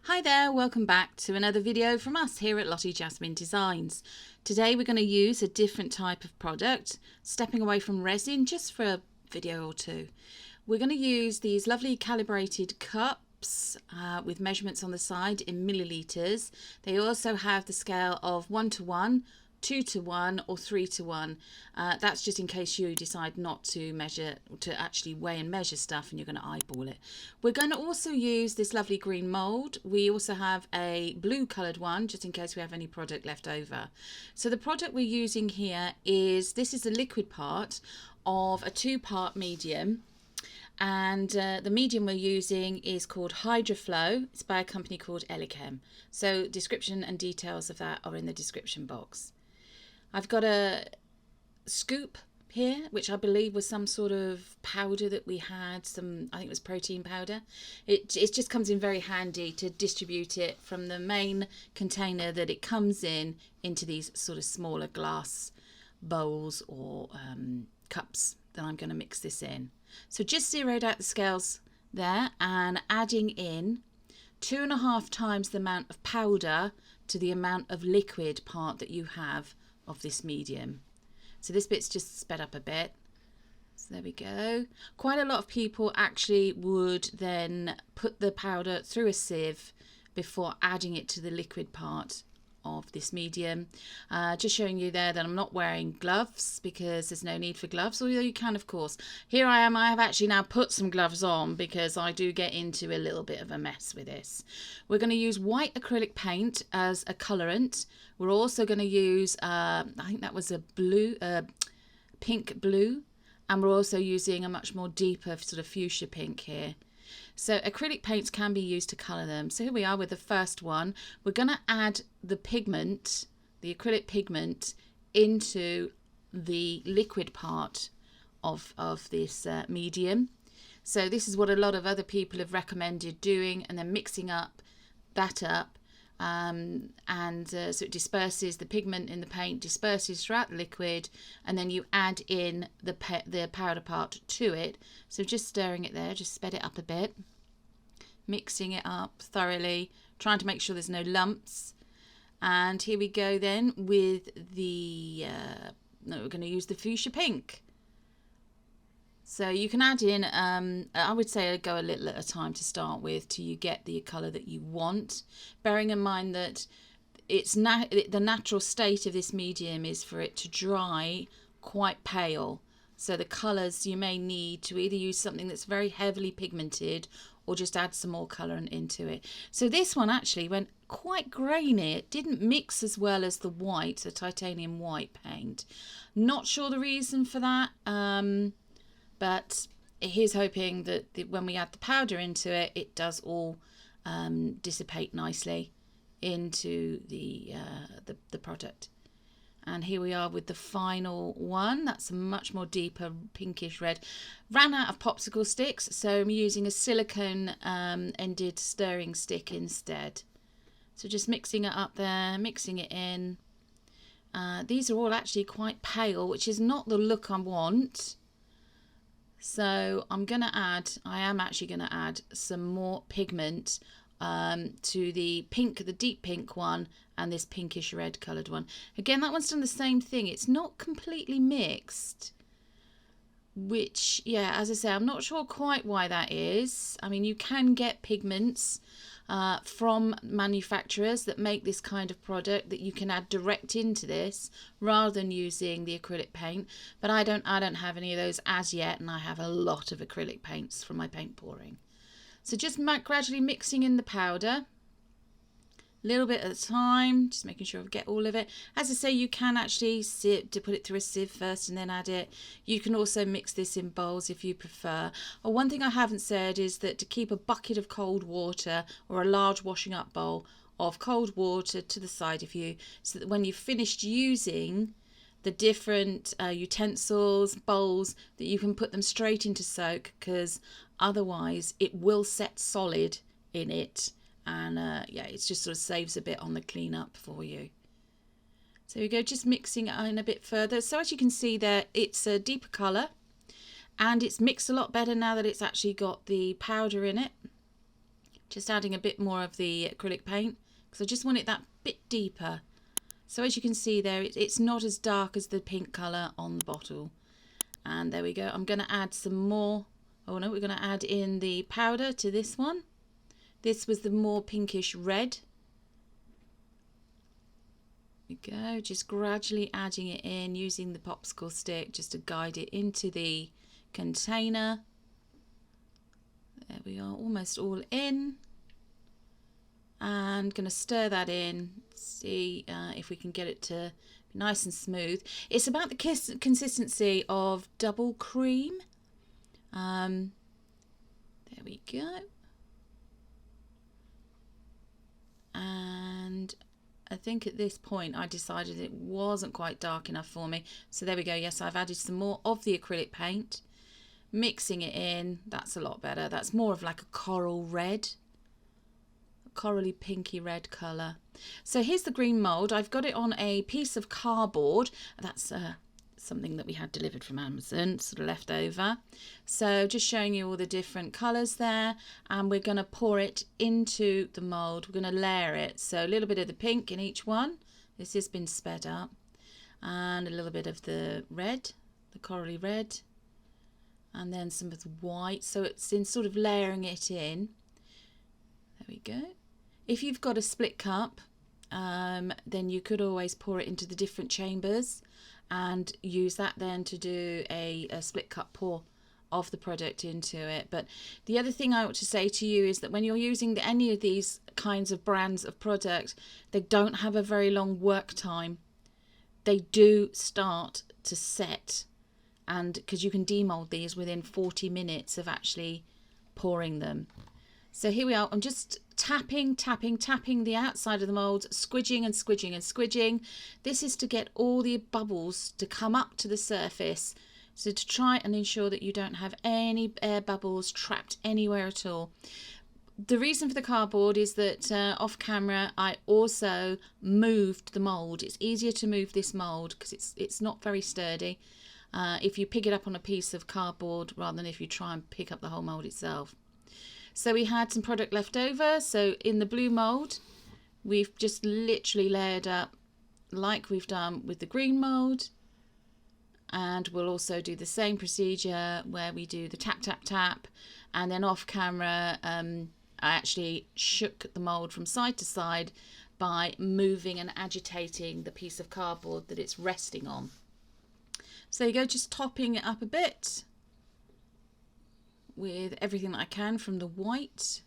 Hi there, welcome back to another video from us here at Lottie Jasmine Designs. Today we're going to use a different type of product, stepping away from resin just for a video or two. We're going to use these lovely calibrated cups with measurements on the side in millilitres. They also have the scale of 1:1, 2:1 or 3:1. That's just in case you decide not to measure, to actually weigh and measure stuff and you're going to eyeball it. We're going to also use this lovely green mould. We also have a blue coloured one just in case we have any product left over. So the product we're using here is, this is the liquid part of a 2-part medium. And the medium we're using is called Hydroflow. It's by a company called Elichem. So description and details of that are in the description box. I've got a scoop here, which I believe was some sort of powder that we had, I think it was protein powder. It just comes in very handy to distribute it from the main container that it comes in into these sort of smaller glass bowls or cups that I'm going to mix this in. So just zeroed out the scales there and adding in 2.5 times the amount of powder to the amount of liquid part that you have of this medium. So this bit's just sped up a bit. So there we go. Quite a lot of people actually would then put the powder through a sieve before adding it to the liquid part of this medium. Just showing you there that I'm not wearing gloves because there's no need for gloves, although you can of course. Here I am, I have actually now put some gloves on because I do get into a little bit of a mess with this. We're going to use white acrylic paint as a colorant. We're also going to use I think that was a pink blue, and we're also using a much more deeper sort of fuchsia pink here. So acrylic paints can be used to colour them. So here we are with the first one. We're going to add the pigment, the acrylic pigment, into the liquid part of this medium. So this is what a lot of other people have recommended doing, and then mixing that up. So it disperses, the pigment in the paint disperses throughout the liquid, and then you add in the powder part to it. So just stirring it there, just sped it up a bit, mixing it up thoroughly, trying to make sure there's no lumps. And here we go then with the we're going to use the fuchsia pink. So you can add in, I would say go a little at a time to start with till you get the colour that you want. Bearing in mind that it's the natural state of this medium is for it to dry quite pale. So the colours you may need to either use something that's very heavily pigmented or just add some more colour into it. So this one actually went quite grainy. It didn't mix as well as the white, the titanium white paint. Not sure the reason for that. But here's hoping that when we add the powder into it, it does all dissipate nicely into the product. And here we are with the final one. That's a much more deeper pinkish red. Ran out of popsicle sticks, so I'm using a silicone ended stirring stick instead. So just mixing it up there, mixing it in. These are all actually quite pale, which is not the look I want. So I am actually going to add some more pigment to the pink, the deep pink one, and this pinkish red coloured one. Again, that one's done the same thing. It's not completely mixed, which, yeah, as I say, I'm not sure quite why that is. I mean, you can get pigments from manufacturers that make this kind of product that you can add direct into this rather than using the acrylic paint, but I don't have any of those as yet, and I have a lot of acrylic paints from my paint pouring. So just gradually mixing in the powder, a little bit at a time, just making sure I get all of it. As I say, you can actually put it through a sieve first and then add it. You can also mix this in bowls if you prefer. One thing I haven't said is that to keep a bucket of cold water or a large washing up bowl of cold water to the side of you, so that when you've finished using the different utensils, bowls, that you can put them straight into soak, because otherwise it will set solid in it. And yeah, it just sort of saves a bit on the cleanup for you. So we go, just mixing it in a bit further. So as you can see there, it's a deeper colour and it's mixed a lot better now that it's actually got the powder in it. Just adding a bit more of the acrylic paint because I just want it that bit deeper. So as you can see there, it's not as dark as the pink colour on the bottle. And there we go. I'm going to add some more. Oh no, we're going to add in the powder to this one. This was the more pinkish red. There we go. Just gradually adding it in using the popsicle stick just to guide it into the container. There we are, almost all in. And going to stir that in, see if we can get it to be nice and smooth. It's about the consistency of double cream. There we go. And I think at this point I decided it wasn't quite dark enough for me. So there we go. Yes, I've added some more of the acrylic paint. Mixing it in, that's a lot better. That's more of like a coral red. Corally pinky red colour. So here's the green mould. I've got it on a piece of cardboard. That's something that we had delivered from Amazon, sort of left over. So just showing you all the different colours there, and we're going to pour it into the mould. We're going to layer it. So a little bit of the pink in each one. This has been sped up. And a little bit of the red, the corally red. And then some of the white. So it's in sort of layering it in. There we go. If you've got a split cup, then you could always pour it into the different chambers and use that then to do a split cup pour of the product into it. But the other thing I want to say to you is that when you're using any of these kinds of brands of product, they don't have a very long work time. They do start to set, and because you can demold these within 40 minutes of actually pouring them. So here we are. I'm just tapping the outside of the mould, squidging and squidging and squidging. This is to get all the bubbles to come up to the surface. So to try and ensure that you don't have any air bubbles trapped anywhere at all. The reason for the cardboard is that off camera I also moved the mould. It's easier to move this mould because it's not very sturdy if you pick it up on a piece of cardboard rather than if you try and pick up the whole mould itself. So we had some product left over. So in the blue mould, we've just literally layered up like we've done with the green mould. And we'll also do the same procedure where we do the tap, tap, tap. And then off camera, I actually shook the mould from side to side by moving and agitating the piece of cardboard that it's resting on. So you go, just topping it up a bit with everything that I can from the white.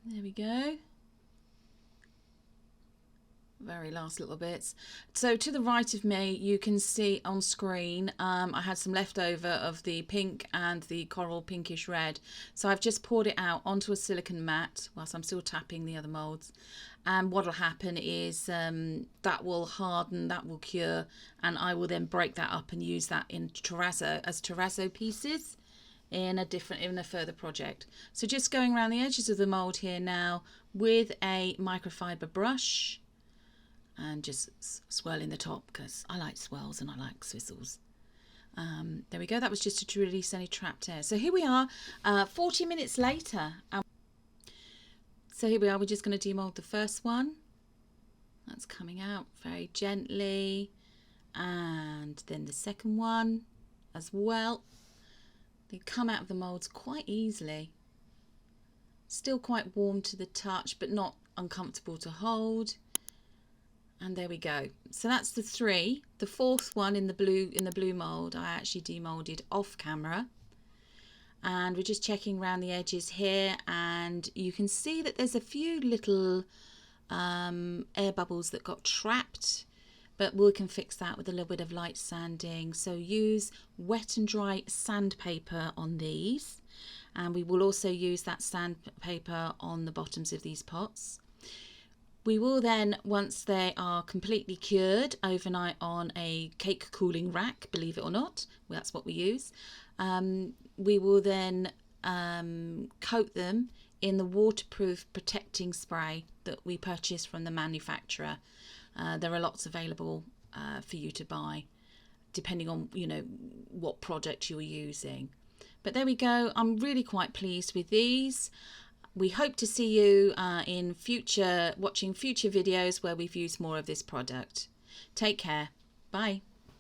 There we go. Very last little bits. So to the right of me, you can see on screen, I had some leftover of the pink and the coral pinkish red. So I've just poured it out onto a silicone mat whilst I'm still tapping the other moulds. And what will happen is that will harden, that will cure, and I will then break that up and use that in terrazzo as terrazzo pieces in a further project. So just going around the edges of the mould here now with a microfiber brush and just swirling the top because I like swirls and I like swizzles. There we go. That was just to release any trapped air. So here we are 40 minutes later. So here we are, we're just going to demold the first one. That's coming out very gently. And then the second one as well. They come out of the moulds quite easily. Still quite warm to the touch, but not uncomfortable to hold. And there we go. So that's the three. The fourth one in the blue mould, I actually demolded off camera. And we're just checking around the edges here, and you can see that there's a few little air bubbles that got trapped, but we can fix that with a little bit of light sanding. So use wet and dry sandpaper on these, and we will also use that sandpaper on the bottoms of these pots. We will then, once they are completely cured, overnight on a cake cooling rack, believe it or not, that's what we use. We will then coat them in the waterproof protecting spray that we purchased from the manufacturer. There are lots available for you to buy, depending on what product you're using. But there we go. I'm really quite pleased with these. We hope to see you in watching future videos where we've used more of this product. Take care. Bye.